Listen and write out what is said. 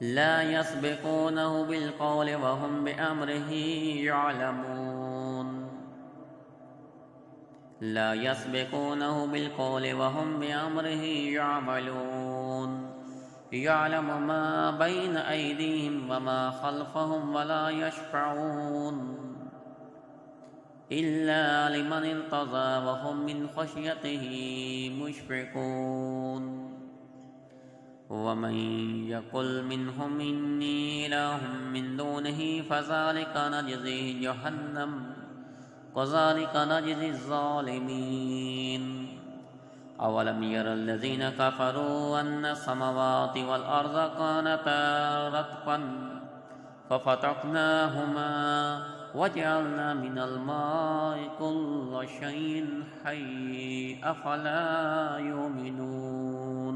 ला यस्बिकूनहु बिलक़ौलि वहुम बिअम्रिही यअलमून। ला यस्बिकूनहु बिलक़ौलि वहुम बिअम्रिही यअमलून। यअलमु मा बैन अयदीहिम वमा खल्फहुम वला यशफ़ऊन इल्ला लिमन इर्तज़ा वहुम मिन ख़शियतिही मुशफ़िक़ून। वमन यक़ुल मिनहुम इन्नी इलाहुम मिन दूनिही फ़ज़ालिक नजज़िहि जहन्नम कज़ालिक नजज़ि ज़ालिमीन। अवलम यरल्लज़ीन कफ़रू अन्न समावाति वल अर्ज़ कानता रत्क़न फ़फ़तक़नाहुमा वजअलना मिनल माइ कुल्ल शैइन हय्य अफ़ला युमिनून।